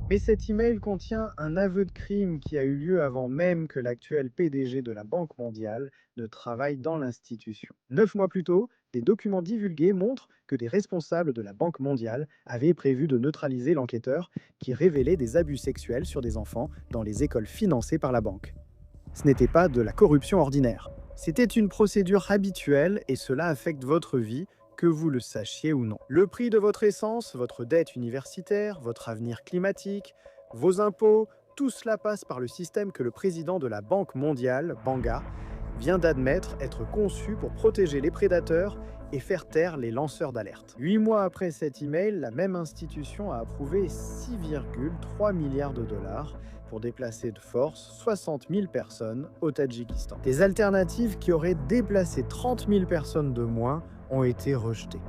Mais cet email contient un aveu de crime qui a eu lieu avant même que l'actuel PDG de la Banque mondiale ne travaille dans l'institution. 9 mois plus tôt, des documents divulgués montrent que des responsables de la Banque mondiale avaient prévu de neutraliser l'enquêteur qui révélait des abus sexuels sur des enfants dans les écoles financées par la banque. Ce n'était pas de la corruption ordinaire. C'était une procédure habituelle et cela affecte votre vie, que vous le sachiez ou non. Le prix de votre essence, votre dette universitaire, votre avenir climatique, vos impôts, tout cela passe par le système que le président de la Banque mondiale, Banga, vient d'admettre être conçu pour protéger les prédateurs et faire taire les lanceurs d'alerte. 8 mois après cet email, la même institution a approuvé 6,3 milliards de dollars pour déplacer de force 60 000 personnes au Tadjikistan. Des alternatives qui auraient déplacé 30 000 personnes de moins ont été rejetées.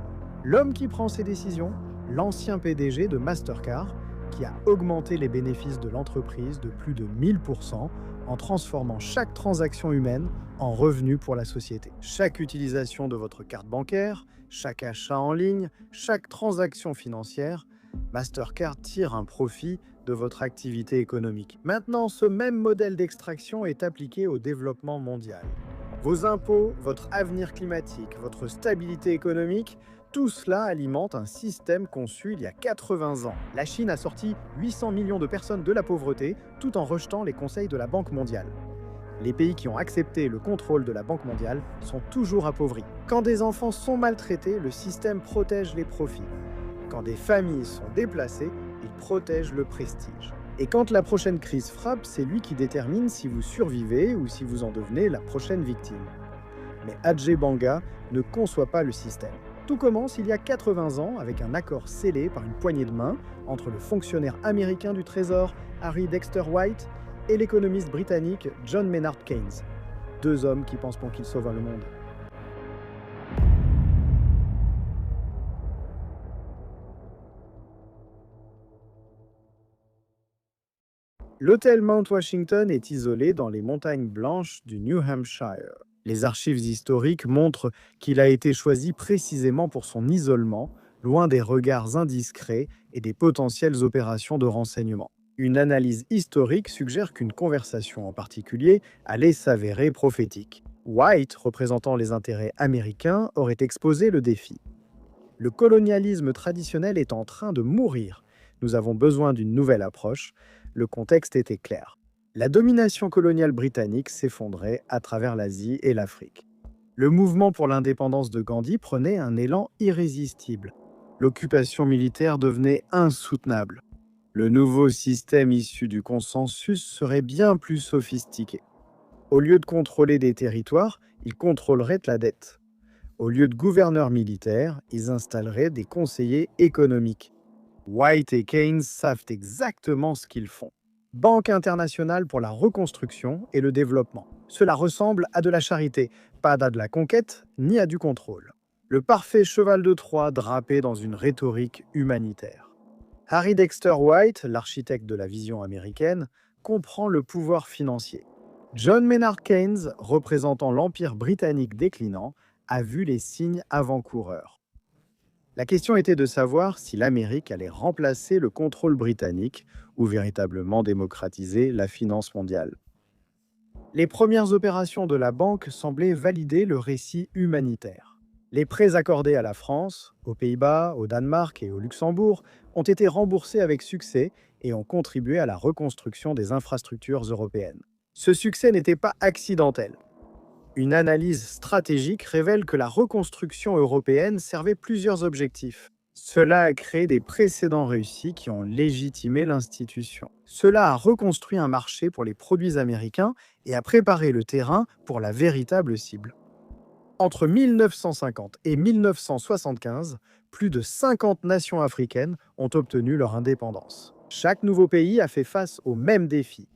L'homme qui prend ces décisions, l'ancien PDG de Mastercard, qui a augmenté les bénéfices de l'entreprise de plus de 1000% en transformant chaque transaction humaine en revenu pour la société. Chaque utilisation de votre carte bancaire, chaque achat en ligne, chaque transaction financière, Mastercard tire un profit de votre activité économique. Maintenant, ce même modèle d'extraction est appliqué au développement mondial. Vos impôts, votre avenir climatique, votre stabilité économique, tout cela alimente un système conçu il y a 80 ans. La Chine a sorti 800 millions de personnes de la pauvreté tout en rejetant les conseils de la Banque mondiale. Les pays qui ont accepté le contrôle de la Banque mondiale sont toujours appauvris. Quand des enfants sont maltraités, le système protège les profits. Quand des familles sont déplacées, il protège le prestige. Et quand la prochaine crise frappe, c'est lui qui détermine si vous survivez ou si vous en devenez la prochaine victime. Mais Ajay Banga ne conçoit pas le système. Tout commence il y a 80 ans avec un accord scellé par une poignée de main entre le fonctionnaire américain du Trésor Harry Dexter White et l'économiste britannique John Maynard Keynes. Deux hommes qui pensent qu'ils sauvent le monde. L'hôtel Mount Washington est isolé dans les montagnes blanches du New Hampshire. Les archives historiques montrent qu'il a été choisi précisément pour son isolement, loin des regards indiscrets et des potentielles opérations de renseignement. Une analyse historique suggère qu'une conversation en particulier allait s'avérer prophétique. White, représentant les intérêts américains, aurait exposé le défi. Le colonialisme traditionnel est en train de mourir. Nous avons besoin d'une nouvelle approche. Le contexte était clair. La domination coloniale britannique s'effondrait à travers l'Asie et l'Afrique. Le mouvement pour l'indépendance de Gandhi prenait un élan irrésistible. L'occupation militaire devenait insoutenable. Le nouveau système issu du consensus serait bien plus sophistiqué. Au lieu de contrôler des territoires, il contrôlerait la dette. Au lieu de gouverneurs militaires, ils installeraient des conseillers économiques. White et Keynes savent exactement ce qu'ils font. Banque internationale pour la reconstruction et le développement. Cela ressemble à de la charité, pas à de la conquête ni à du contrôle. Le parfait cheval de Troie drapé dans une rhétorique humanitaire. Harry Dexter White, l'architecte de la vision américaine, comprend le pouvoir financier. John Maynard Keynes, représentant l'Empire britannique déclinant, a vu les signes avant-coureurs. La question était de savoir si l'Amérique allait remplacer le contrôle britannique ou véritablement démocratiser la finance mondiale. Les premières opérations de la banque semblaient valider le récit humanitaire. Les prêts accordés à la France, aux Pays-Bas, au Danemark et au Luxembourg ont été remboursés avec succès et ont contribué à la reconstruction des infrastructures européennes. Ce succès n'était pas accidentel. Une analyse stratégique révèle que la reconstruction européenne servait plusieurs objectifs. Cela a créé des précédents réussis qui ont légitimé l'institution. Cela a reconstruit un marché pour les produits américains et a préparé le terrain pour la véritable cible. Entre 1950 et 1975, plus de 50 nations africaines ont obtenu leur indépendance. Chaque nouveau pays a fait face au même défi.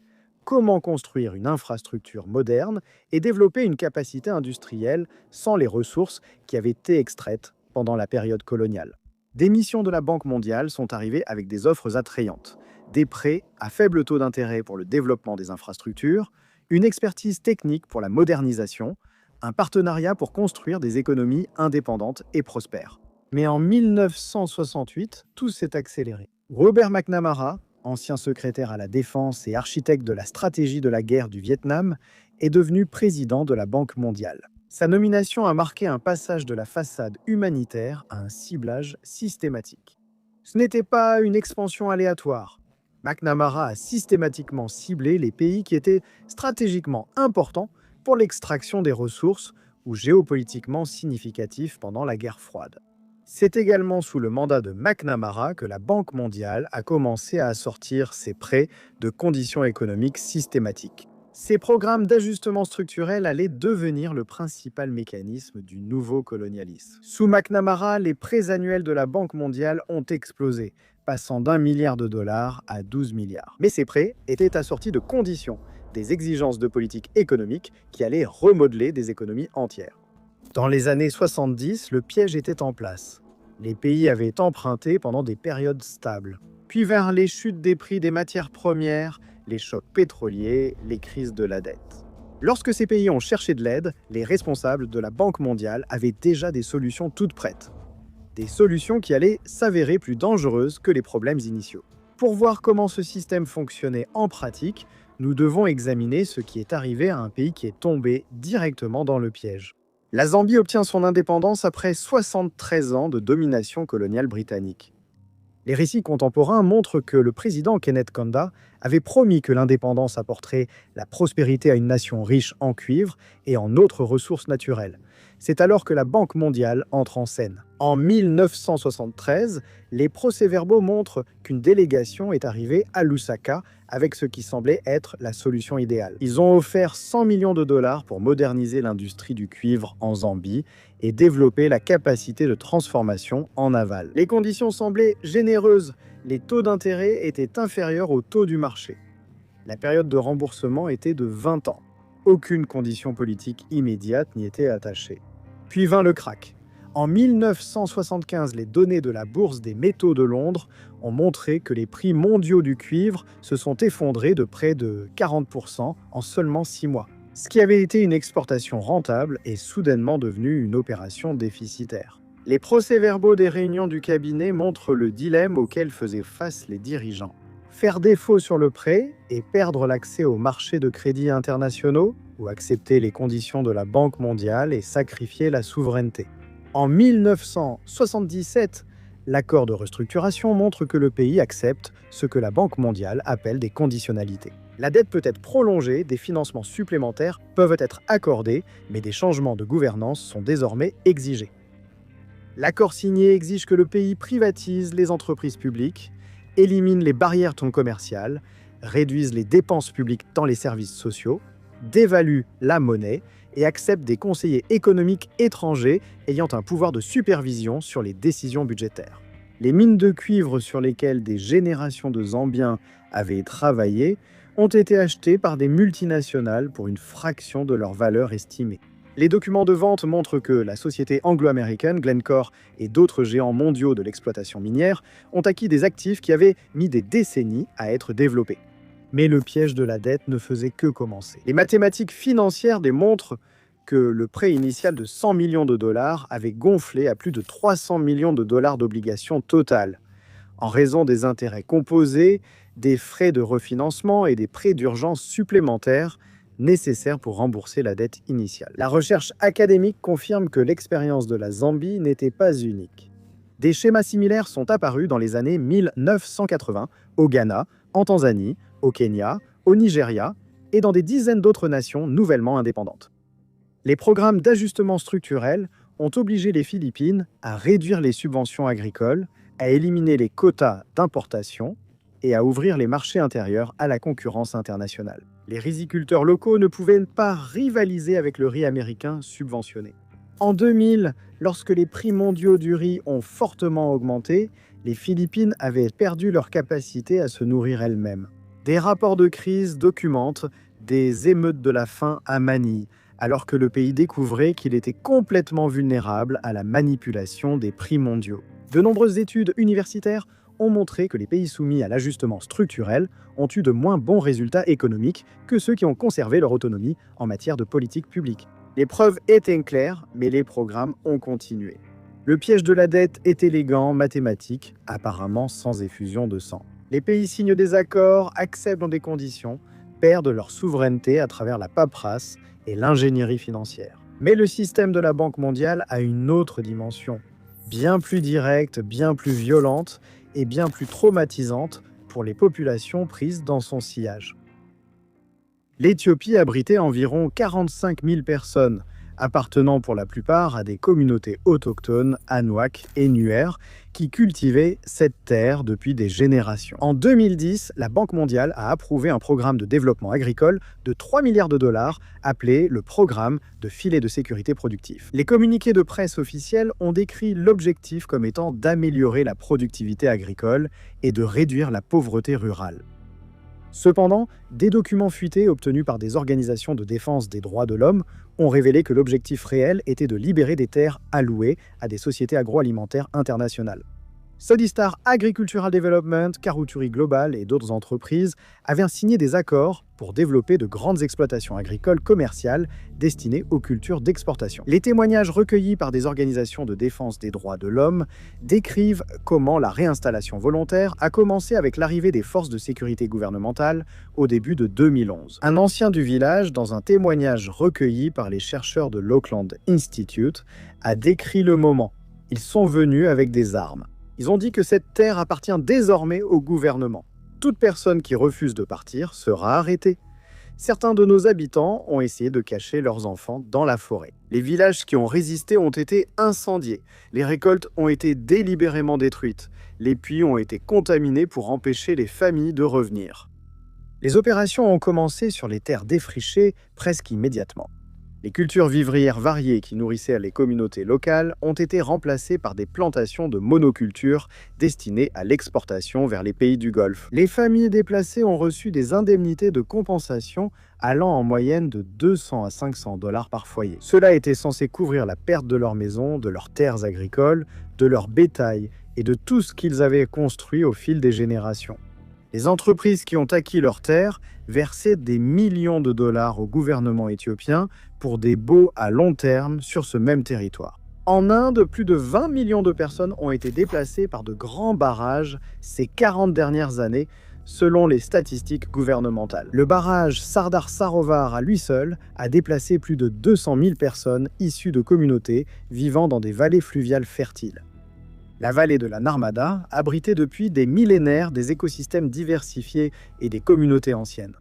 Comment construire une infrastructure moderne et développer une capacité industrielle sans les ressources qui avaient été extraites pendant la période coloniale. Des missions de la Banque mondiale sont arrivées avec des offres attrayantes, des prêts à faible taux d'intérêt pour le développement des infrastructures, une expertise technique pour la modernisation, un partenariat pour construire des économies indépendantes et prospères. Mais en 1968, tout s'est accéléré. Robert McNamara, ancien secrétaire à la défense et architecte de la stratégie de la guerre du Vietnam, est devenu président de la Banque mondiale. Sa nomination a marqué un passage de la façade humanitaire à un ciblage systématique. Ce n'était pas une expansion aléatoire. McNamara a systématiquement ciblé les pays qui étaient stratégiquement importants pour l'extraction des ressources ou géopolitiquement significatifs pendant la guerre froide. C'est également sous le mandat de McNamara que la Banque mondiale a commencé à assortir ses prêts de conditions économiques systématiques. Ces programmes d'ajustement structurel allaient devenir le principal mécanisme du nouveau colonialisme. Sous McNamara, les prêts annuels de la Banque mondiale ont explosé, passant d'1 milliard de dollars à 12 milliards. Mais ces prêts étaient assortis de conditions, des exigences de politique économique qui allaient remodeler des économies entières. Dans les années 70, le piège était en place. Les pays avaient emprunté pendant des périodes stables. Puis vers les chutes des prix des matières premières, les chocs pétroliers, les crises de la dette. Lorsque ces pays ont cherché de l'aide, les responsables de la Banque mondiale avaient déjà des solutions toutes prêtes. Des solutions qui allaient s'avérer plus dangereuses que les problèmes initiaux. Pour voir comment ce système fonctionnait en pratique, nous devons examiner ce qui est arrivé à un pays qui est tombé directement dans le piège. La Zambie obtient son indépendance après 73 ans de domination coloniale britannique. Les récits contemporains montrent que le président Kenneth Kaunda avait promis que l'indépendance apporterait la prospérité à une nation riche en cuivre et en autres ressources naturelles. C'est alors que la Banque mondiale entre en scène. En 1973, les procès-verbaux montrent qu'une délégation est arrivée à Lusaka avec ce qui semblait être la solution idéale. Ils ont offert 100 millions de dollars pour moderniser l'industrie du cuivre en Zambie et développer la capacité de transformation en aval. Les conditions semblaient généreuses. Les taux d'intérêt étaient inférieurs aux taux du marché. La période de remboursement était de 20 ans. Aucune condition politique immédiate n'y était attachée. Puis vint le krach. En 1975, les données de la Bourse des métaux de Londres ont montré que les prix mondiaux du cuivre se sont effondrés de près de 40% en seulement 6 mois. Ce qui avait été une exportation rentable est soudainement devenu une opération déficitaire. Les procès-verbaux des réunions du cabinet montrent le dilemme auquel faisaient face les dirigeants. Faire défaut sur le prêt et perdre l'accès aux marchés de crédit internationaux, ou accepter les conditions de la Banque mondiale et sacrifier la souveraineté. En 1977, l'accord de restructuration montre que le pays accepte ce que la Banque mondiale appelle des conditionnalités. La dette peut être prolongée, des financements supplémentaires peuvent être accordés, mais des changements de gouvernance sont désormais exigés. L'accord signé exige que le pays privatise les entreprises publiques, élimine les barrières commerciales, réduise les dépenses publiques dans les services sociaux, dévalue la monnaie et accepte des conseillers économiques étrangers ayant un pouvoir de supervision sur les décisions budgétaires. Les mines de cuivre sur lesquelles des générations de Zambiens avaient travaillé ont été achetées par des multinationales pour une fraction de leur valeur estimée. Les documents de vente montrent que la société anglo-américaine Glencore et d'autres géants mondiaux de l'exploitation minière ont acquis des actifs qui avaient mis des décennies à être développés. Mais le piège de la dette ne faisait que commencer. Les mathématiques financières démontrent que le prêt initial de 100 millions de dollars avait gonflé à plus de 300 millions de dollars d'obligations totales, en raison des intérêts composés, des frais de refinancement et des prêts d'urgence supplémentaires nécessaires pour rembourser la dette initiale. La recherche académique confirme que l'expérience de la Zambie n'était pas unique. Des schémas similaires sont apparus dans les années 1980 au Ghana, en Tanzanie, au Kenya, au Nigeria et dans des dizaines d'autres nations nouvellement indépendantes. Les programmes d'ajustement structurel ont obligé les Philippines à réduire les subventions agricoles, à éliminer les quotas d'importation et à ouvrir les marchés intérieurs à la concurrence internationale. Les riziculteurs locaux ne pouvaient pas rivaliser avec le riz américain subventionné. En 2000, lorsque les prix mondiaux du riz ont fortement augmenté, les Philippines avaient perdu leur capacité à se nourrir elles-mêmes. Des rapports de crise documentent des émeutes de la faim à Manille, alors que le pays découvrait qu'il était complètement vulnérable à la manipulation des prix mondiaux. De nombreuses études universitaires ont montré que les pays soumis à l'ajustement structurel ont eu de moins bons résultats économiques que ceux qui ont conservé leur autonomie en matière de politique publique. Les preuves étaient claires, mais les programmes ont continué. Le piège de la dette est élégant, mathématique, apparemment sans effusion de sang. Les pays signent des accords, acceptent dans des conditions, perdent leur souveraineté à travers la paperasse et l'ingénierie financière. Mais le système de la Banque mondiale a une autre dimension, bien plus directe, bien plus violente et bien plus traumatisante pour les populations prises dans son sillage. L'Éthiopie abritait environ 45 000 personnes, appartenant pour la plupart à des communautés autochtones, Anuak et Nuer, qui cultivaient cette terre depuis des générations. En 2010, la Banque mondiale a approuvé un programme de développement agricole de 3 milliards de dollars appelé le Programme de filet de sécurité productif. Les communiqués de presse officiels ont décrit l'objectif comme étant d'améliorer la productivité agricole et de réduire la pauvreté rurale. Cependant, des documents fuités obtenus par des organisations de défense des droits de l'homme ont révélé que l'objectif réel était de libérer des terres allouées à des sociétés agroalimentaires internationales. Sodistar Agricultural Development, Karuturi Global et d'autres entreprises avaient signé des accords pour développer de grandes exploitations agricoles commerciales destinées aux cultures d'exportation. Les témoignages recueillis par des organisations de défense des droits de l'homme décrivent comment la réinstallation volontaire a commencé avec l'arrivée des forces de sécurité gouvernementales au début de 2011. Un ancien du village, dans un témoignage recueilli par les chercheurs de l'Auckland Institute, a décrit le moment. Ils sont venus avec des armes. Ils ont dit que cette terre appartient désormais au gouvernement. Toute personne qui refuse de partir sera arrêtée. Certains de nos habitants ont essayé de cacher leurs enfants dans la forêt. Les villages qui ont résisté ont été incendiés. Les récoltes ont été délibérément détruites. Les puits ont été contaminés pour empêcher les familles de revenir. Les opérations ont commencé sur les terres défrichées presque immédiatement. Les cultures vivrières variées qui nourrissaient les communautés locales ont été remplacées par des plantations de monocultures destinées à l'exportation vers les pays du Golfe. Les familles déplacées ont reçu des indemnités de compensation allant en moyenne de 200 à 500 dollars par foyer. Cela était censé couvrir la perte de leur maison, de leurs terres agricoles, de leur bétail et de tout ce qu'ils avaient construit au fil des générations. Les entreprises qui ont acquis leurs terres versaient des millions de dollars au gouvernement éthiopien pour des baux à long terme sur ce même territoire. En Inde, plus de 20 millions de personnes ont été déplacées par de grands barrages ces 40 dernières années, selon les statistiques gouvernementales. Le barrage Sardar Sarovar à lui seul a déplacé plus de 200 000 personnes issues de communautés vivant dans des vallées fluviales fertiles. La vallée de la Narmada abritait depuis des millénaires des écosystèmes diversifiés et des communautés anciennes.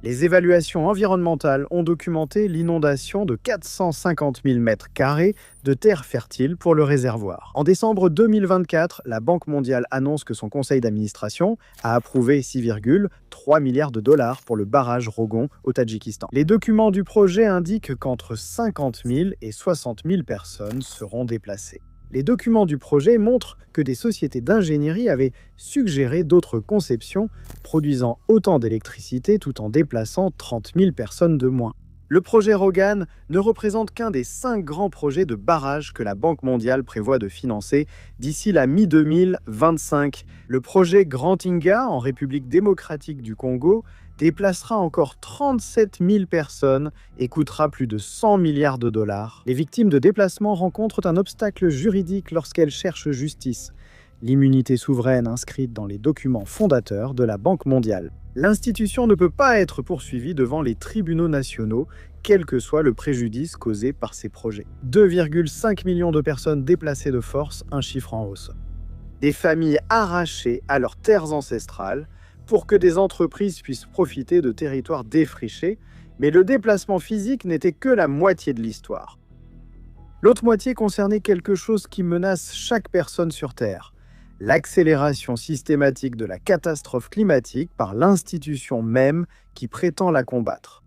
Les évaluations environnementales ont documenté l'inondation de 450 000 mètres carrés de terres fertiles pour le réservoir. En décembre 2024, la Banque mondiale annonce que son conseil d'administration a approuvé 6,3 milliards de dollars pour le barrage Rogon au Tadjikistan. Les documents du projet indiquent qu'entre 50 000 et 60 000 personnes seront déplacées. Les documents du projet montrent que des sociétés d'ingénierie avaient suggéré d'autres conceptions produisant autant d'électricité tout en déplaçant 30 000 personnes de moins. Le projet Rogan ne représente qu'un des 5 grands projets de barrages que la Banque mondiale prévoit de financer d'ici la mi-2025. Le projet Grand Inga en République démocratique du Congo déplacera encore 37 000 personnes et coûtera plus de 100 milliards de dollars. Les victimes de déplacement rencontrent un obstacle juridique lorsqu'elles cherchent justice, l'immunité souveraine inscrite dans les documents fondateurs de la Banque mondiale. L'institution ne peut pas être poursuivie devant les tribunaux nationaux, quel que soit le préjudice causé par ces projets. 2,5 millions de personnes déplacées de force, un chiffre en hausse. Des familles arrachées à leurs terres ancestrales, pour que des entreprises puissent profiter de territoires défrichés, mais le déplacement physique n'était que la moitié de l'histoire. L'autre moitié concernait quelque chose qui menace chaque personne sur Terre, l'accélération systématique de la catastrophe climatique par l'institution même qui prétend la combattre.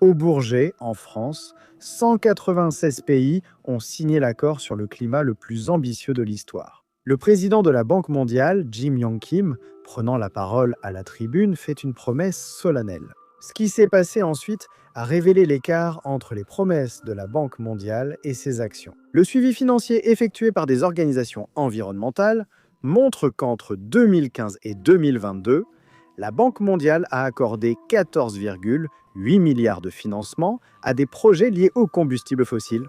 Au Bourget, en France, 196 pays ont signé l'accord sur le climat le plus ambitieux de l'histoire. Le président de la Banque mondiale, Jim Yong Kim, prenant la parole à la tribune, fait une promesse solennelle. Ce qui s'est passé ensuite a révélé l'écart entre les promesses de la Banque mondiale et ses actions. Le suivi financier effectué par des organisations environnementales montre qu'entre 2015 et 2022, la Banque mondiale a accordé 14,8 milliards de financement à des projets liés aux combustibles fossiles.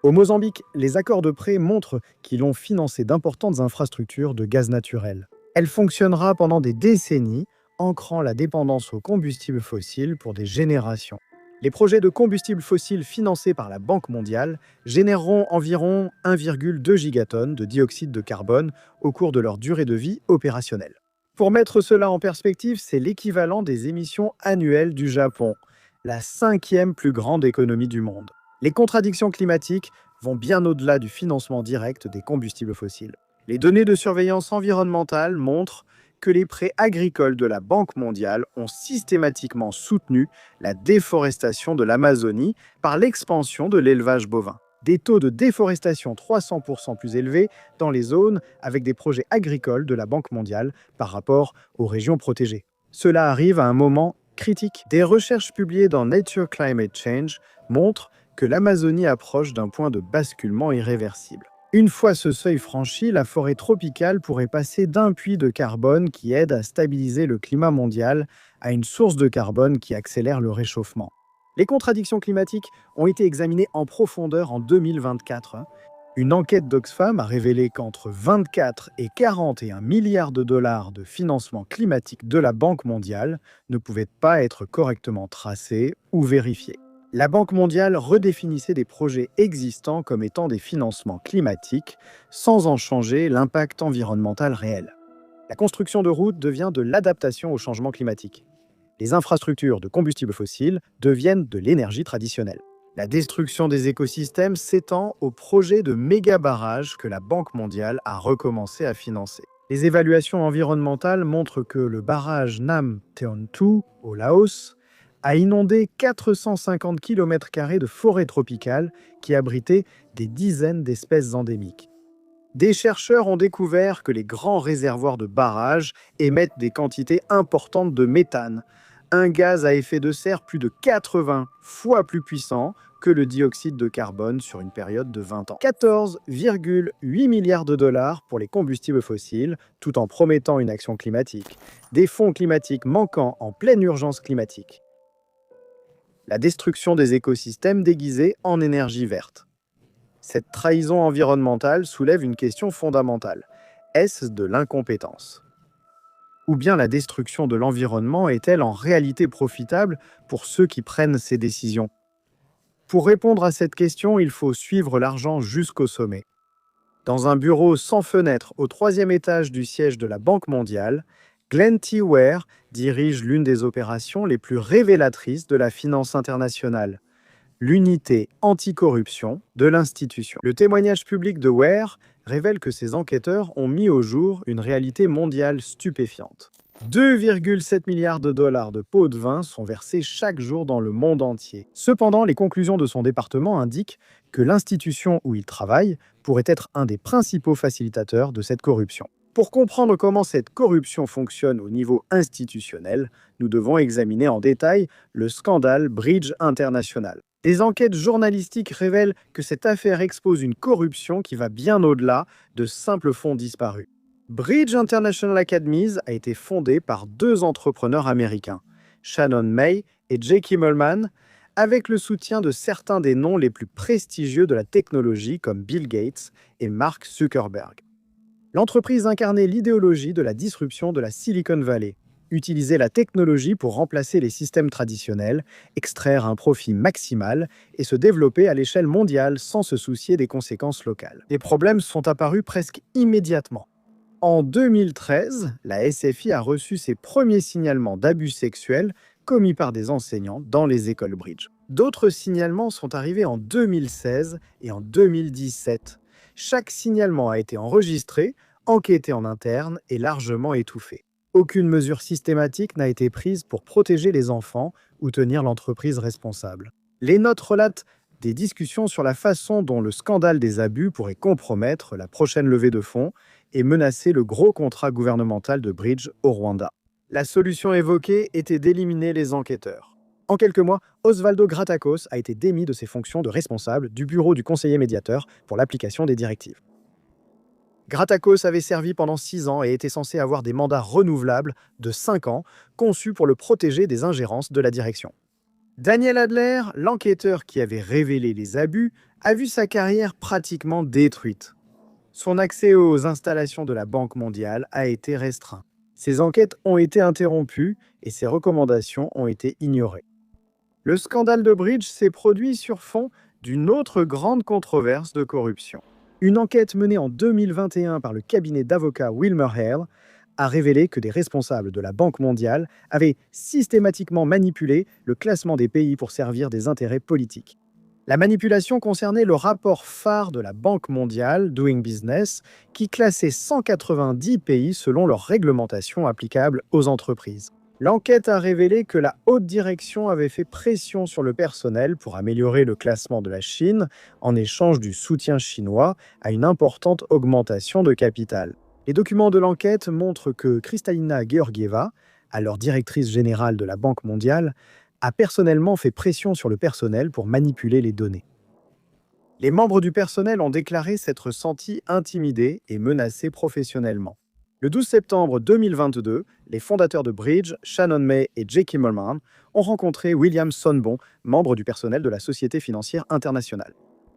Au Mozambique, les accords de prêt montrent qu'ils ont financé d'importantes infrastructures de gaz naturel. Elle fonctionnera pendant des décennies, ancrant la dépendance aux combustibles fossiles pour des générations. Les projets de combustibles fossiles financés par la Banque mondiale généreront environ 1,2 gigatonnes de dioxyde de carbone au cours de leur durée de vie opérationnelle. Pour mettre cela en perspective, c'est l'équivalent des émissions annuelles du Japon, la 5e plus grande économie du monde. Les contradictions climatiques vont bien au-delà du financement direct des combustibles fossiles. Les données de surveillance environnementale montrent que les prêts agricoles de la Banque mondiale ont systématiquement soutenu la déforestation de l'Amazonie par l'expansion de l'élevage bovin. Des taux de déforestation 300% plus élevés dans les zones avec des projets agricoles de la Banque mondiale par rapport aux régions protégées. Cela arrive à un moment critique. Des recherches publiées dans Nature Climate Change montrent que l'Amazonie approche d'un point de basculement irréversible. Une fois ce seuil franchi, la forêt tropicale pourrait passer d'un puits de carbone qui aide à stabiliser le climat mondial à une source de carbone qui accélère le réchauffement. Les contradictions climatiques ont été examinées en profondeur en 2024. Une enquête d'Oxfam a révélé qu'entre 24 et 41 milliards de dollars de financement climatique de la Banque mondiale ne pouvaient pas être correctement tracés ou vérifiés. La Banque mondiale redéfinissait des projets existants comme étant des financements climatiques sans en changer l'impact environnemental réel. La construction de routes devient de l'adaptation au changement climatique. Les infrastructures de combustibles fossiles deviennent de l'énergie traditionnelle. La destruction des écosystèmes s'étend aux projets de méga-barrages que la Banque mondiale a recommencé à financer. Les évaluations environnementales montrent que le barrage Nam Theon 2 au Laos a inondé 450 km² de forêt tropicale qui abritait des dizaines d'espèces endémiques. Des chercheurs ont découvert que les grands réservoirs de barrages émettent des quantités importantes de méthane, un gaz à effet de serre plus de 80 fois plus puissant que le dioxyde de carbone sur une période de 20 ans. 14,8 milliards de dollars pour les combustibles fossiles, tout en promettant une action climatique. Des fonds climatiques manquant en pleine urgence climatique. La destruction des écosystèmes déguisés en énergie verte. Cette trahison environnementale soulève une question fondamentale. Est-ce de l'incompétence? Ou bien la destruction de l'environnement est-elle en réalité profitable pour ceux qui prennent ces décisions? Pour répondre à cette question, il faut suivre l'argent jusqu'au sommet. Dans un bureau sans fenêtre au 3e étage du siège de la Banque mondiale, Glenn T. Ware dirige l'une des opérations les plus révélatrices de la finance internationale, l'unité anticorruption de l'institution. Le témoignage public de Ware révèle que ses enquêteurs ont mis au jour une réalité mondiale stupéfiante. 2,7 milliards de dollars de pots de vin sont versés chaque jour dans le monde entier. Cependant, les conclusions de son département indiquent que l'institution où il travaille pourrait être un des principaux facilitateurs de cette corruption. Pour comprendre comment cette corruption fonctionne au niveau institutionnel, nous devons examiner en détail le scandale Bridge International. Des enquêtes journalistiques révèlent que cette affaire expose une corruption qui va bien au-delà de simples fonds disparus. Bridge International Academies a été fondée par 2 entrepreneurs américains, Shannon May et Jake Immelman, avec le soutien de certains des noms les plus prestigieux de la technologie comme Bill Gates et Mark Zuckerberg. L'entreprise incarnait l'idéologie de la disruption de la Silicon Valley, utiliser la technologie pour remplacer les systèmes traditionnels, extraire un profit maximal et se développer à l'échelle mondiale sans se soucier des conséquences locales. Des problèmes sont apparus presque immédiatement. En 2013, la SFI a reçu ses premiers signalements d'abus sexuels commis par des enseignants dans les écoles Bridge. D'autres signalements sont arrivés en 2016 et en 2017. Chaque signalement a été enregistré, enquêté en interne et largement étouffé. Aucune mesure systématique n'a été prise pour protéger les enfants ou tenir l'entreprise responsable. Les notes relatent des discussions sur la façon dont le scandale des abus pourrait compromettre la prochaine levée de fonds et menacer le gros contrat gouvernemental de Bridge au Rwanda. La solution évoquée était d'éliminer les enquêteurs. En quelques mois, Osvaldo Gratakos a été démis de ses fonctions de responsable du bureau du conseiller médiateur pour l'application des directives. Gratakos avait servi pendant 6 ans et était censé avoir des mandats renouvelables de 5 ans, conçus pour le protéger des ingérences de la direction. Daniel Adler, l'enquêteur qui avait révélé les abus, a vu sa carrière pratiquement détruite. Son accès aux installations de la Banque mondiale a été restreint. Ses enquêtes ont été interrompues et ses recommandations ont été ignorées. Le scandale de Bridge s'est produit sur fond d'une autre grande controverse de corruption. Une enquête menée en 2021 par le cabinet d'avocats WilmerHale a révélé que des responsables de la Banque mondiale avaient systématiquement manipulé le classement des pays pour servir des intérêts politiques. La manipulation concernait le rapport phare de la Banque mondiale, Doing Business, qui classait 190 pays selon leurs réglementations applicables aux entreprises. L'enquête a révélé que la haute direction avait fait pression sur le personnel pour améliorer le classement de la Chine en échange du soutien chinois à une importante augmentation de capital. Les documents de l'enquête montrent que Kristalina Georgieva, alors directrice générale de la Banque mondiale, a personnellement fait pression sur le personnel pour manipuler les données. Les membres du personnel ont déclaré s'être sentis intimidés et menacés professionnellement. Le 12 septembre 2022, les fondateurs de Bridge, Shannon May et J. Kimmelman, ont rencontré William Sonbon, membre du personnel de la Société financière internationale.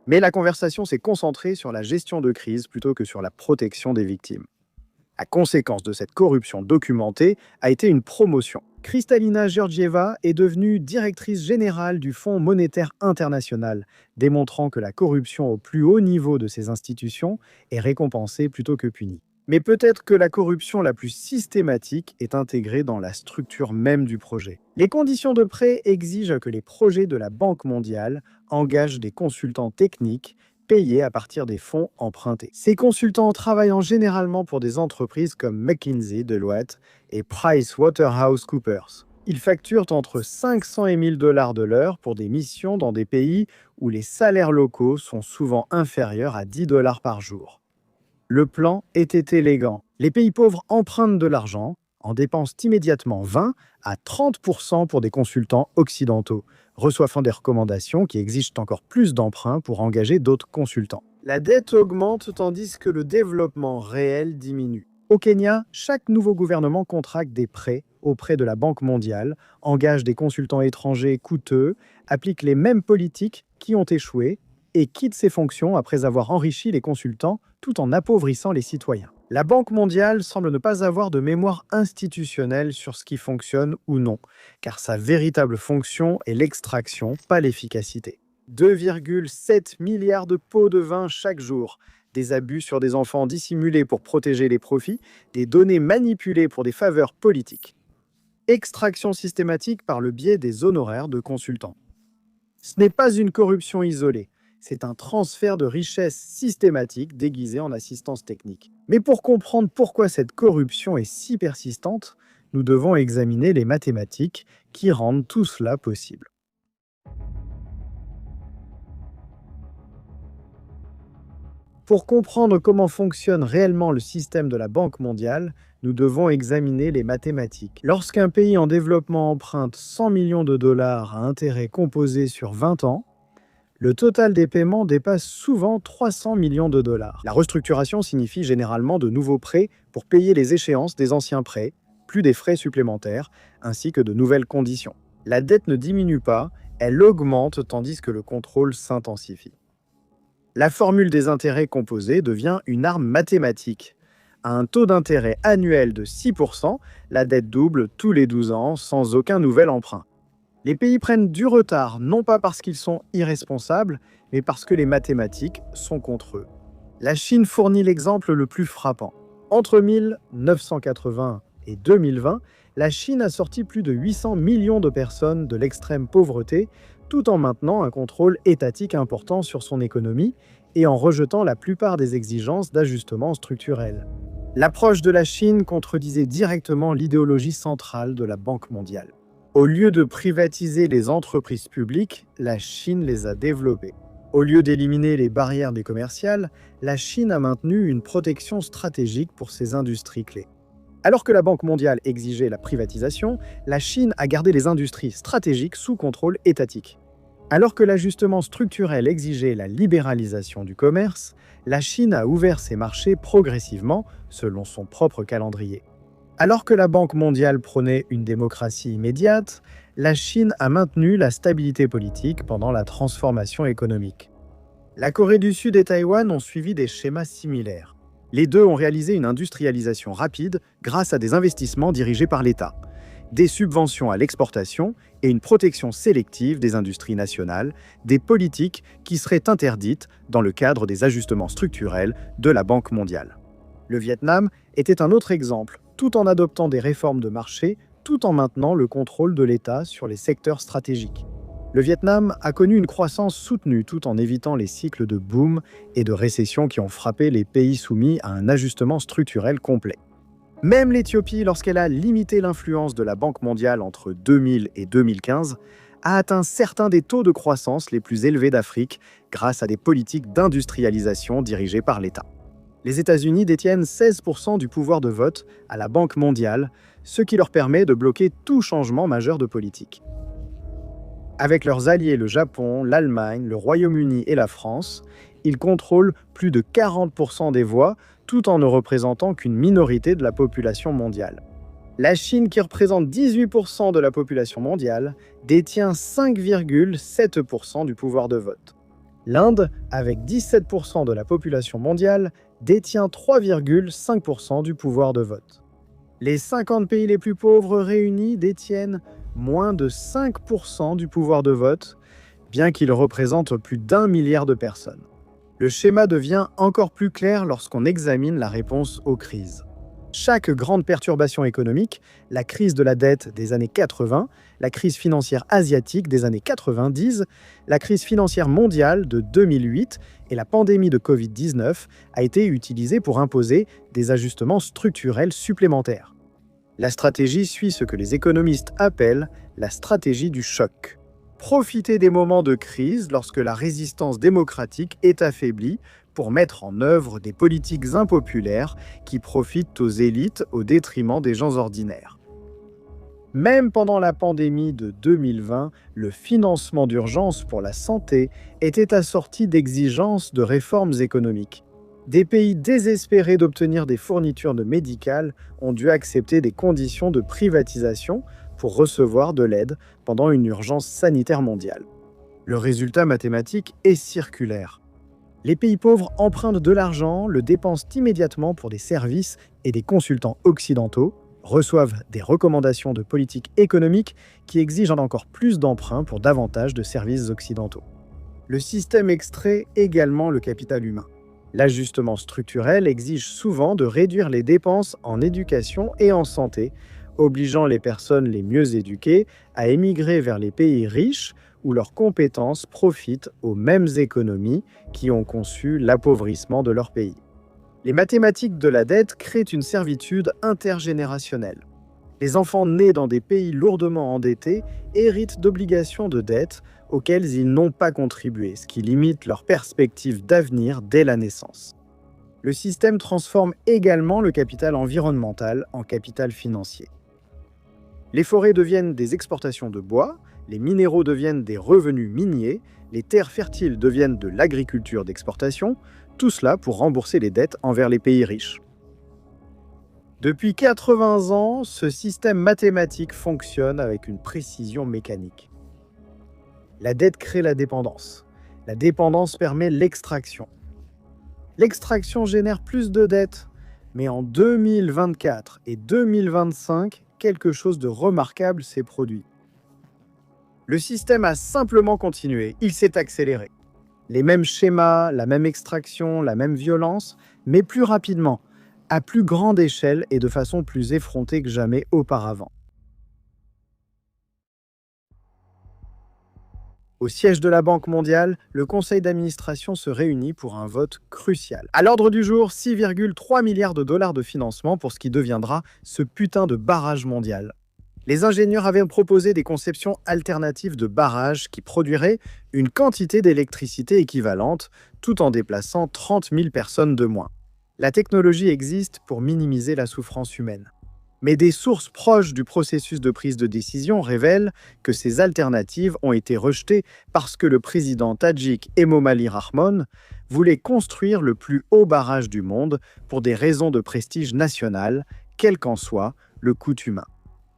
Mais la conversation s'est concentrée sur la gestion de crise plutôt que sur la protection des victimes. La conséquence de cette corruption documentée a été une promotion. Kristalina Georgieva est devenue directrice générale du Fonds monétaire international, démontrant que la corruption au plus haut niveau de ces institutions est récompensée plutôt que punie. Mais peut-être que la corruption la plus systématique est intégrée dans la structure même du projet. Les conditions de prêt exigent que les projets de la Banque mondiale engagent des consultants techniques payés à partir des fonds empruntés. Ces consultants travaillent généralement pour des entreprises comme McKinsey, Deloitte et PricewaterhouseCoopers. Ils facturent entre 500 et 1000 $ de l'heure pour des missions dans des pays où les salaires locaux sont souvent inférieurs à 10 $ par jour. Le plan était élégant. Les pays pauvres empruntent de l'argent, en dépensent immédiatement 20 à 30% pour des consultants occidentaux, reçoivent des recommandations qui exigent encore plus d'emprunts pour engager d'autres consultants. La dette augmente tandis que le développement réel diminue. Au Kenya, chaque nouveau gouvernement contracte des prêts auprès de la Banque mondiale, engage des consultants étrangers coûteux, applique les mêmes politiques qui ont échoué et quitte ses fonctions après avoir enrichi les consultants tout en appauvrissant les citoyens. La Banque mondiale semble ne pas avoir de mémoire institutionnelle sur ce qui fonctionne ou non, car sa véritable fonction est l'extraction, pas l'efficacité. 2,7 milliards de pots de vin chaque jour, des abus sur des enfants dissimulés pour protéger les profits, des données manipulées pour des faveurs politiques. Extraction systématique par le biais des honoraires de consultants. Ce n'est pas une corruption isolée. C'est un transfert de richesse systématique déguisé en assistance technique. Mais pour comprendre pourquoi cette corruption est si persistante, nous devons examiner les mathématiques qui rendent tout cela possible. Pour comprendre comment fonctionne réellement le système de la Banque mondiale, nous devons examiner les mathématiques. Lorsqu'un pays en développement emprunte 100 millions de dollars à intérêt composé sur 20 ans, le total des paiements dépasse souvent 300 millions de dollars. La restructuration signifie généralement de nouveaux prêts pour payer les échéances des anciens prêts, plus des frais supplémentaires, ainsi que de nouvelles conditions. La dette ne diminue pas, elle augmente tandis que le contrôle s'intensifie. La formule des intérêts composés devient une arme mathématique. À un taux d'intérêt annuel de 6%, la dette double tous les 12 ans sans aucun nouvel emprunt. Les pays prennent du retard, non pas parce qu'ils sont irresponsables, mais parce que les mathématiques sont contre eux. La Chine fournit l'exemple le plus frappant. Entre 1980 et 2020, la Chine a sorti plus de 800 millions de personnes de l'extrême pauvreté, tout en maintenant un contrôle étatique important sur son économie et en rejetant la plupart des exigences d'ajustement structurel. L'approche de la Chine contredisait directement l'idéologie centrale de la Banque mondiale. Au lieu de privatiser les entreprises publiques, la Chine les a développées. Au lieu d'éliminer les barrières commerciales, la Chine a maintenu une protection stratégique pour ses industries clés. Alors que la Banque mondiale exigeait la privatisation, la Chine a gardé les industries stratégiques sous contrôle étatique. Alors que l'ajustement structurel exigeait la libéralisation du commerce, la Chine a ouvert ses marchés progressivement selon son propre calendrier. Alors que la Banque mondiale prônait une démocratie immédiate, la Chine a maintenu la stabilité politique pendant la transformation économique. La Corée du Sud et Taïwan ont suivi des schémas similaires. Les deux ont réalisé une industrialisation rapide grâce à des investissements dirigés par l'État, des subventions à l'exportation et une protection sélective des industries nationales, des politiques qui seraient interdites dans le cadre des ajustements structurels de la Banque mondiale. Le Vietnam était un autre exemple, tout en adoptant des réformes de marché, tout en maintenant le contrôle de l'État sur les secteurs stratégiques. Le Vietnam a connu une croissance soutenue tout en évitant les cycles de boom et de récession qui ont frappé les pays soumis à un ajustement structurel complet. Même l'Éthiopie, lorsqu'elle a limité l'influence de la Banque mondiale entre 2000 et 2015, a atteint certains des taux de croissance les plus élevés d'Afrique grâce à des politiques d'industrialisation dirigées par l'État. Les États-Unis détiennent 16% du pouvoir de vote à la Banque mondiale, ce qui leur permet de bloquer tout changement majeur de politique. Avec leurs alliés le Japon, l'Allemagne, le Royaume-Uni et la France, ils contrôlent plus de 40% des voix, tout en ne représentant qu'une minorité de la population mondiale. La Chine, qui représente 18% de la population mondiale, détient 5,7% du pouvoir de vote. L'Inde, avec 17% de la population mondiale, détient 3,5% du pouvoir de vote. Les 50 pays les plus pauvres réunis détiennent moins de 5% du pouvoir de vote, bien qu'ils représentent plus d'1 milliard de personnes. Le schéma devient encore plus clair lorsqu'on examine la réponse aux crises. Chaque grande perturbation économique, la crise de la dette des années 80, la crise financière asiatique des années 90, la crise financière mondiale de 2008 et la pandémie de Covid-19 a été utilisée pour imposer des ajustements structurels supplémentaires. La stratégie suit ce que les économistes appellent la stratégie du choc. Profiter des moments de crise lorsque la résistance démocratique est affaiblie pour mettre en œuvre des politiques impopulaires qui profitent aux élites au détriment des gens ordinaires. Même pendant la pandémie de 2020, le financement d'urgence pour la santé était assorti d'exigences de réformes économiques. Des pays désespérés d'obtenir des fournitures médicales ont dû accepter des conditions de privatisation pour recevoir de l'aide pendant une urgence sanitaire mondiale. Le résultat mathématique est circulaire. Les pays pauvres empruntent de l'argent, le dépensent immédiatement pour des services et des consultants occidentaux, reçoivent des recommandations de politique économique qui exigent encore plus d'emprunts pour davantage de services occidentaux. Le système extrait également le capital humain. L'ajustement structurel exige souvent de réduire les dépenses en éducation et en santé, obligeant les personnes les mieux éduquées à émigrer vers les pays riches où leurs compétences profitent aux mêmes économies qui ont conçu l'appauvrissement de leur pays. Les mathématiques de la dette créent une servitude intergénérationnelle. Les enfants nés dans des pays lourdement endettés héritent d'obligations de dette auxquelles ils n'ont pas contribué, ce qui limite leurs perspectives d'avenir dès la naissance. Le système transforme également le capital environnemental en capital financier. Les forêts deviennent des exportations de bois, les minéraux deviennent des revenus miniers, les terres fertiles deviennent de l'agriculture d'exportation, tout cela pour rembourser les dettes envers les pays riches. Depuis 80 ans, ce système mathématique fonctionne avec une précision mécanique. La dette crée la dépendance. La dépendance permet l'extraction. L'extraction génère plus de dettes, mais en 2024 et 2025, quelque chose de remarquable s'est produit. Le système a simplement continué, il s'est accéléré. Les mêmes schémas, la même extraction, la même violence, mais plus rapidement, à plus grande échelle et de façon plus effrontée que jamais auparavant. Au siège de la Banque mondiale, le conseil d'administration se réunit pour un vote crucial. À l'ordre du jour, 6,3 milliards de dollars de financement pour ce qui deviendra ce putain de barrage mondial. Les ingénieurs avaient proposé des conceptions alternatives de barrages qui produiraient une quantité d'électricité équivalente tout en déplaçant 30 000 personnes de moins. La technologie existe pour minimiser la souffrance humaine. Mais des sources proches du processus de prise de décision révèlent que ces alternatives ont été rejetées parce que le président tadjik Emomali Rahmon voulait construire le plus haut barrage du monde pour des raisons de prestige national, quel qu'en soit le coût humain.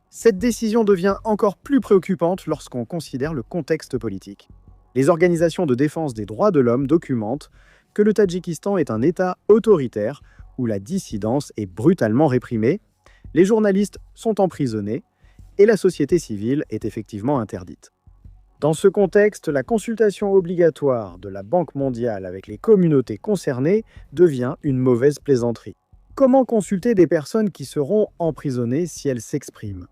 Cette décision devient encore plus préoccupante lorsqu'on considère le contexte politique. Les organisations de défense des droits de l'homme documentent que le Tadjikistan est un État autoritaire où la dissidence est brutalement réprimée, les journalistes sont emprisonnés et la société civile est effectivement interdite. Dans ce contexte, la consultation obligatoire de la Banque mondiale avec les communautés concernées devient une mauvaise plaisanterie. Comment consulter des personnes qui seront emprisonnées si elles s'expriment?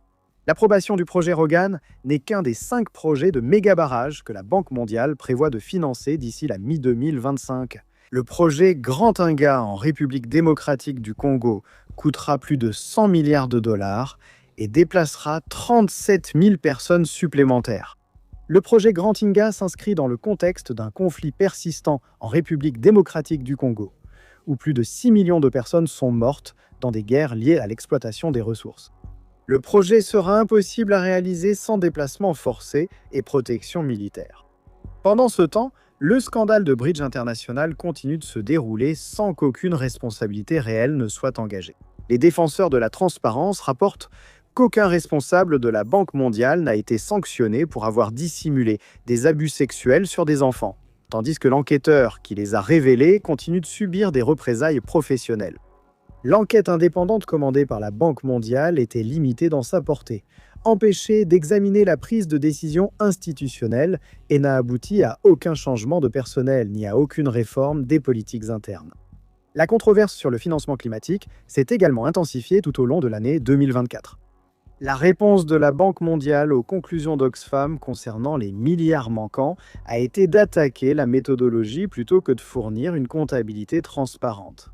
L'approbation du projet Rogan n'est qu'un des 5 projets de méga-barrages que la Banque mondiale prévoit de financer d'ici la mi-2025. Le projet Grand Inga en République démocratique du Congo coûtera plus de 100 milliards de dollars et déplacera 37 000 personnes supplémentaires. Le projet Grand Inga s'inscrit dans le contexte d'un conflit persistant en République démocratique du Congo, où plus de 6 millions de personnes sont mortes dans des guerres liées à l'exploitation des ressources. Le projet sera impossible à réaliser sans déplacement forcé et protection militaire. Pendant ce temps, le scandale de Bridge International continue de se dérouler sans qu'aucune responsabilité réelle ne soit engagée. Les défenseurs de la transparence rapportent qu'aucun responsable de la Banque mondiale n'a été sanctionné pour avoir dissimulé des abus sexuels sur des enfants, tandis que l'enquêteur qui les a révélés continue de subir des représailles professionnelles. L'enquête indépendante commandée par la Banque mondiale était limitée dans sa portée, empêchée d'examiner la prise de décision institutionnelle et n'a abouti à aucun changement de personnel ni à aucune réforme des politiques internes. La controverse sur le financement climatique s'est également intensifiée tout au long de l'année 2024. La réponse de la Banque mondiale aux conclusions d'Oxfam concernant les milliards manquants a été d'attaquer la méthodologie plutôt que de fournir une comptabilité transparente.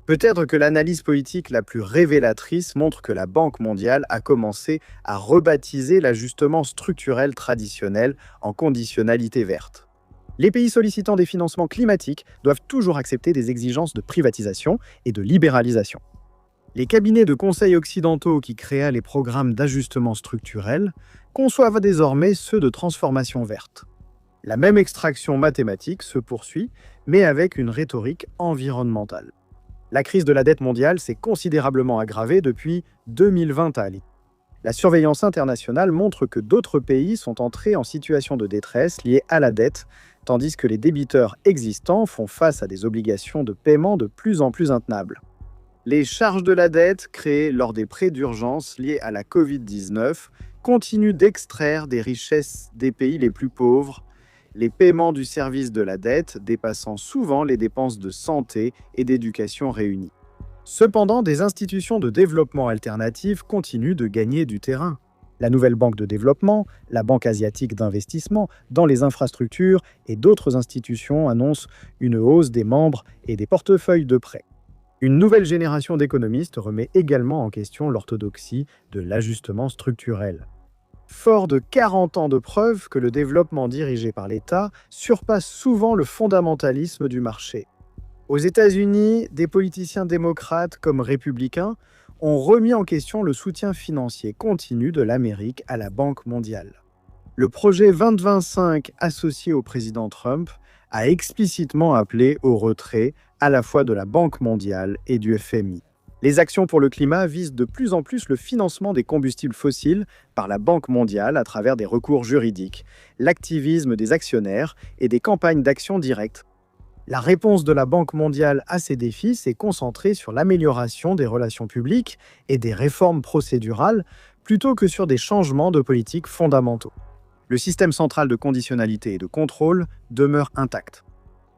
Peut-être que l'analyse politique la plus révélatrice montre que la Banque mondiale a commencé à rebaptiser l'ajustement structurel traditionnel en conditionnalité verte. Les pays sollicitant des financements climatiques doivent toujours accepter des exigences de privatisation et de libéralisation. Les cabinets de conseil occidentaux qui créaient les programmes d'ajustement structurel conçoivent désormais ceux de transformation verte. La même extraction mathématique se poursuit, mais avec une rhétorique environnementale. La crise de la dette mondiale s'est considérablement aggravée depuis 2020 à l'Italie. La surveillance internationale montre que d'autres pays sont entrés en situation de détresse liée à la dette, tandis que les débiteurs existants font face à des obligations de paiement de plus en plus intenables. Les charges de la dette créées lors des prêts d'urgence liés à la Covid-19 continuent d'extraire des richesses des pays les plus pauvres, les paiements du service de la dette dépassant souvent les dépenses de santé et d'éducation réunies. Cependant, des institutions de développement alternatives continuent de gagner du terrain. La Nouvelle Banque de développement, la Banque asiatique d'investissement dans les infrastructures et d'autres institutions annoncent une hausse des membres et des portefeuilles de prêts. Une nouvelle génération d'économistes remet également en question l'orthodoxie de l'ajustement structurel. Fort de 40 ans de preuves que le développement dirigé par l'État surpasse souvent le fondamentalisme du marché. Aux États-Unis, des politiciens démocrates comme républicains ont remis en question le soutien financier continu de l'Amérique à la Banque mondiale. Le projet 2025 associé au président Trump a explicitement appelé au retrait à la fois de la Banque mondiale et du FMI. Les actions pour le climat visent de plus en plus le financement des combustibles fossiles par la Banque mondiale à travers des recours juridiques, l'activisme des actionnaires et des campagnes d'action directe. La réponse de la Banque mondiale à ces défis s'est concentrée sur l'amélioration des relations publiques et des réformes procédurales plutôt que sur des changements de politique fondamentaux. Le système central de conditionnalité et de contrôle demeure intact.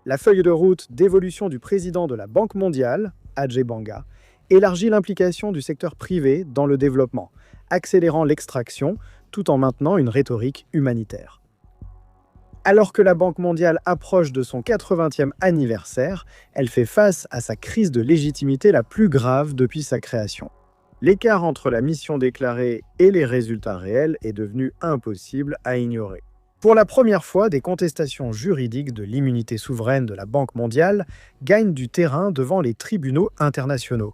La feuille de route d'évolution du président de la Banque mondiale, Ajay Banga, élargit l'implication du secteur privé dans le développement, accélérant l'extraction tout en maintenant une rhétorique humanitaire. Alors que la Banque mondiale approche de son 80e anniversaire, elle fait face à sa crise de légitimité la plus grave depuis sa création. L'écart entre la mission déclarée et les résultats réels est devenu impossible à ignorer. Pour la première fois, des contestations juridiques de l'immunité souveraine de la Banque mondiale gagnent du terrain devant les tribunaux internationaux,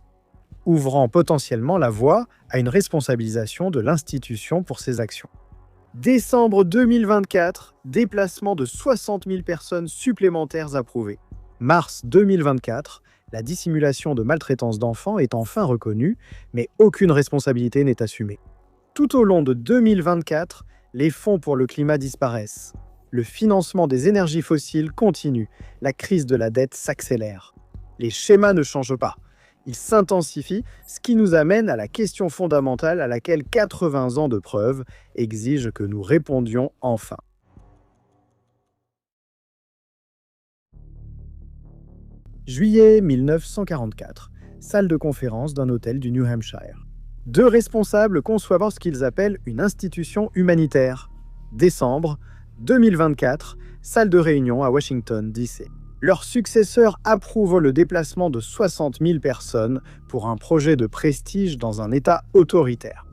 ouvrant potentiellement la voie à une responsabilisation de l'institution pour ses actions. Décembre 2024, déplacement de 60 000 personnes supplémentaires approuvées. Mars 2024, la dissimulation de maltraitance d'enfants est enfin reconnue, mais aucune responsabilité n'est assumée. Tout au long de 2024, les fonds pour le climat disparaissent. le financement des énergies fossiles continue. La crise de la dette s'accélère. Les schémas ne changent pas. Ils s'intensifient, ce qui nous amène à la question fondamentale à laquelle 80 ans de preuves exigent que nous répondions enfin. Juillet 1944, salle de conférence d'un hôtel du New Hampshire. Deux responsables conçoivent ce qu'ils appellent une institution humanitaire. Décembre 2024, salle de réunion à Washington, D.C. Leurs successeurs approuvent le déplacement de 60 000 personnes pour un projet de prestige dans un État autoritaire.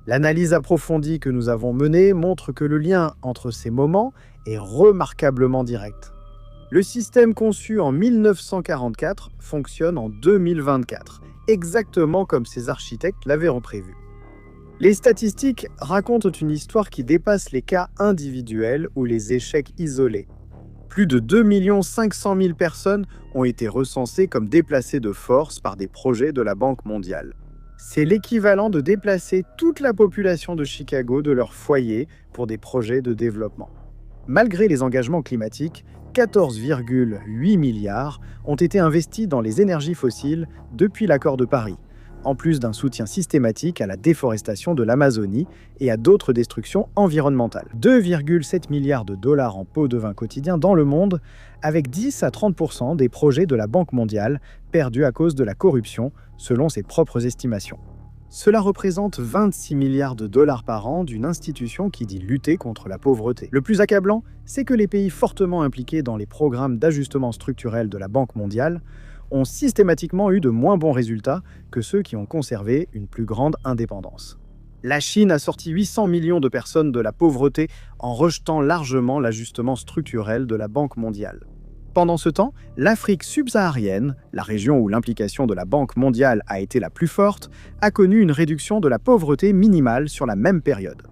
L'analyse approfondie que nous avons menée montre que le lien entre ces moments est remarquablement direct. Le système conçu en 1944 fonctionne en 2024, exactement comme ces architectes l'avaient prévu. Les statistiques racontent une histoire qui dépasse les cas individuels ou les échecs isolés. Plus de 2 500 000 personnes ont été recensées comme déplacées de force par des projets de la Banque mondiale. C'est l'équivalent de déplacer toute la population de Chicago de leur foyer pour des projets de développement. Malgré les engagements climatiques, 14,8 milliards ont été investis dans les énergies fossiles depuis l'accord de Paris, en plus d'un soutien systématique à la déforestation de l'Amazonie et à d'autres destructions environnementales. 2,7 milliards de dollars en pots de vin quotidiens dans le monde, avec 10 à 30% des projets de la Banque mondiale perdus à cause de la corruption, selon ses propres estimations. Cela représente 26 milliards de dollars par an d'une institution qui dit lutter contre la pauvreté. Le plus accablant, c'est que les pays fortement impliqués dans les programmes d'ajustement structurel de la Banque mondiale ont systématiquement eu de moins bons résultats que ceux qui ont conservé une plus grande indépendance. La Chine a sorti 800 millions de personnes de la pauvreté en rejetant largement l'ajustement structurel de la Banque mondiale. Pendant ce temps, l'Afrique subsaharienne, la région où l'implication de la Banque mondiale a été la plus forte, a connu une réduction de la pauvreté minimale sur la même période.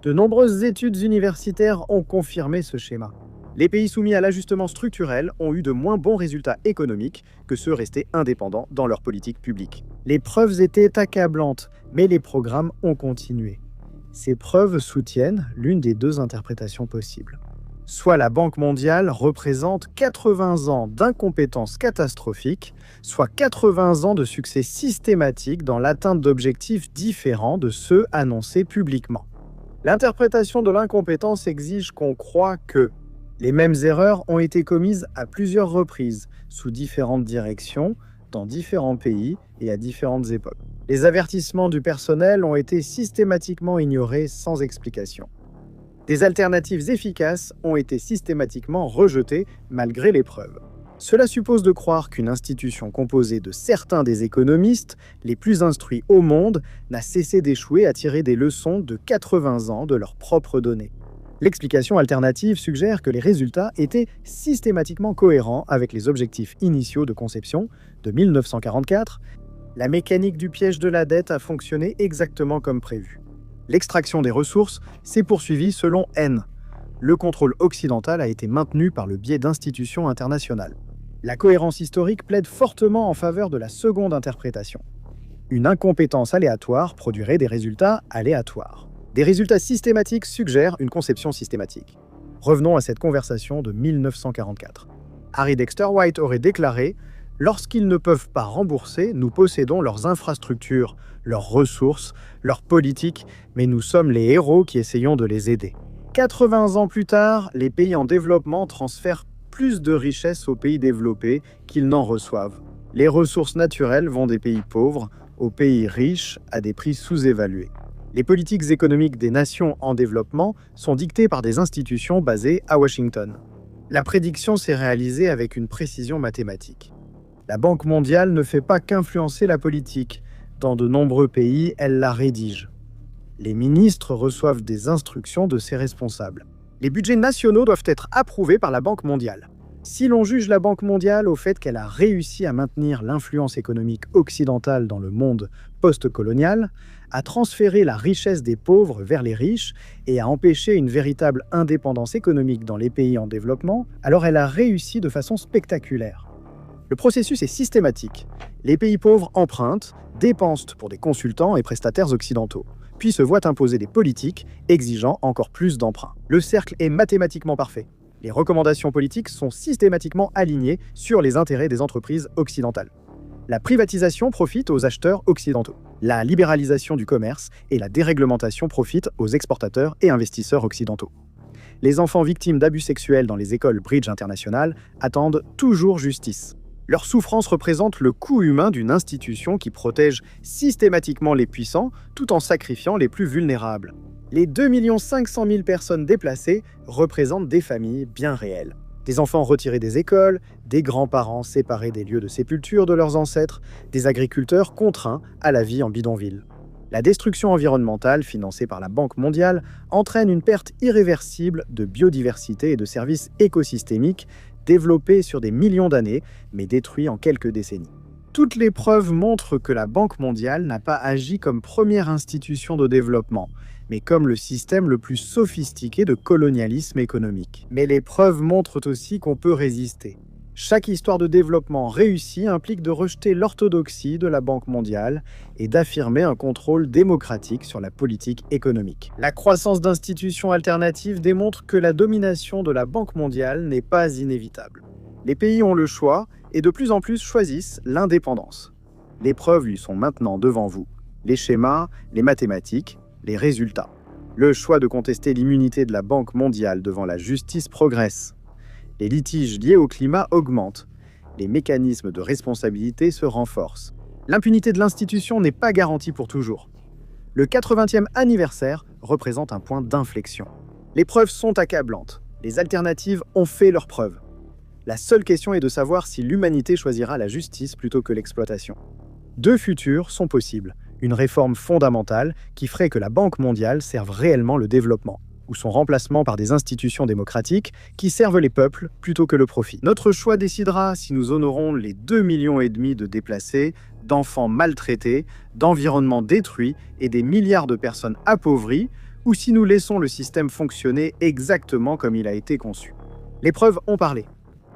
De nombreuses études universitaires ont confirmé ce schéma. Les pays soumis à l'ajustement structurel ont eu de moins bons résultats économiques que ceux restés indépendants dans leur politique publique. Les preuves étaient accablantes, mais les programmes ont continué. Ces preuves soutiennent l'une des deux interprétations possibles. Soit la Banque mondiale représente 80 ans d'incompétence catastrophique, soit 80 ans de succès systématique dans l'atteinte d'objectifs différents de ceux annoncés publiquement. L'interprétation de l'incompétence exige qu'on croie que les mêmes erreurs ont été commises à plusieurs reprises, sous différentes directions, dans différents pays et à différentes époques. Les avertissements du personnel ont été systématiquement ignorés sans explication. Des alternatives efficaces ont été systématiquement rejetées malgré les preuves. Cela suppose de croire qu'une institution composée de certains des économistes les plus instruits au monde n'a cessé d'échouer à tirer des leçons de 80 ans de leurs propres données. L'explication alternative suggère que les résultats étaient systématiquement cohérents avec les objectifs initiaux de conception de 1944. La mécanique du piège de la dette a fonctionné exactement comme prévu. L'extraction des ressources s'est poursuivie selon N. Le contrôle occidental a été maintenu par le biais d'institutions internationales. La cohérence historique plaide fortement en faveur de la seconde interprétation. Une incompétence aléatoire produirait des résultats aléatoires. Des résultats systématiques suggèrent une conception systématique. Revenons à cette conversation de 1944. Harry Dexter White aurait déclaré « Lorsqu'ils ne peuvent pas rembourser, nous possédons leurs infrastructures, leurs ressources, leurs politiques, mais nous sommes les héros qui essayons de les aider. » 80 ans plus tard, les pays en développement transfèrent plus de richesses aux pays développés qu'ils n'en reçoivent. Les ressources naturelles vont des pays pauvres aux pays riches à des prix sous-évalués. Les politiques économiques des nations en développement sont dictées par des institutions basées à Washington. La prédiction s'est réalisée avec une précision mathématique. La Banque mondiale ne fait pas qu'influencer la politique. Dans de nombreux pays, elle la rédige. Les ministres reçoivent des instructions de ses responsables. Les budgets nationaux doivent être approuvés par la Banque mondiale. Si l'on juge la Banque mondiale au fait qu'elle a réussi à maintenir l'influence économique occidentale dans le monde post-colonial, à transférer la richesse des pauvres vers les riches et à empêcher une véritable indépendance économique dans les pays en développement, alors elle a réussi de façon spectaculaire. Le processus est systématique. Les pays pauvres empruntent, dépensent pour des consultants et prestataires occidentaux. puis se voient imposer des politiques exigeant encore plus d'emprunts. Le cercle est mathématiquement parfait. Les recommandations politiques sont systématiquement alignées sur les intérêts des entreprises occidentales. La privatisation profite aux acheteurs occidentaux. La libéralisation du commerce et la déréglementation profitent aux exportateurs et investisseurs occidentaux. Les enfants victimes d'abus sexuels dans les écoles Bridge internationales attendent toujours justice. Leur souffrance représente le coût humain d'une institution qui protège systématiquement les puissants tout en sacrifiant les plus vulnérables. Les 2 500 000 personnes déplacées représentent des familles bien réelles. Des enfants retirés des écoles, des grands-parents séparés des lieux de sépulture de leurs ancêtres, des agriculteurs contraints à la vie en bidonville. La destruction environnementale financée par la Banque mondiale entraîne une perte irréversible de biodiversité et de services écosystémiques développés sur des millions d'années, mais détruits en quelques décennies. Toutes les preuves montrent que la Banque mondiale n'a pas agi comme première institution de développement, mais comme le système le plus sophistiqué de colonialisme économique. Mais les preuves montrent aussi qu'on peut résister. Chaque histoire de développement réussie implique de rejeter l'orthodoxie de la Banque mondiale et d'affirmer un contrôle démocratique sur la politique économique. La croissance d'institutions alternatives démontre que la domination de la Banque mondiale n'est pas inévitable. Les pays ont le choix et de plus en plus choisissent l'indépendance. Les preuves lui sont maintenant devant vous. Les schémas, les mathématiques, les résultats. Le choix de contester l'immunité de la Banque mondiale devant la justice progresse. Les litiges liés au climat augmentent. Les mécanismes de responsabilité se renforcent. L'impunité de l'institution n'est pas garantie pour toujours. Le 80e anniversaire représente un point d'inflexion. Les preuves sont accablantes. Les alternatives ont fait leurs preuves. La seule question est de savoir si l'humanité choisira la justice plutôt que l'exploitation. Deux futurs sont possibles. Une réforme fondamentale qui ferait que la Banque mondiale serve réellement le développement, ou son remplacement par des institutions démocratiques qui servent les peuples plutôt que le profit. Notre choix décidera si nous honorons les 2,5 millions de déplacés, d'enfants maltraités, d'environnements détruits et des milliards de personnes appauvries, ou si nous laissons le système fonctionner exactement comme il a été conçu. Les preuves ont parlé.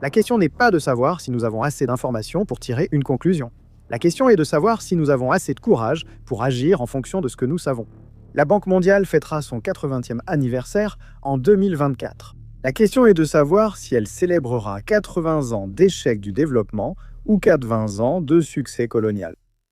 La question n'est pas de savoir si nous avons assez d'informations pour tirer une conclusion. La question est de savoir si nous avons assez de courage pour agir en fonction de ce que nous savons. La Banque mondiale fêtera son 80e anniversaire en 2024. La question est de savoir si elle célébrera 80 ans d'échec du développement ou 80 ans de succès colonial.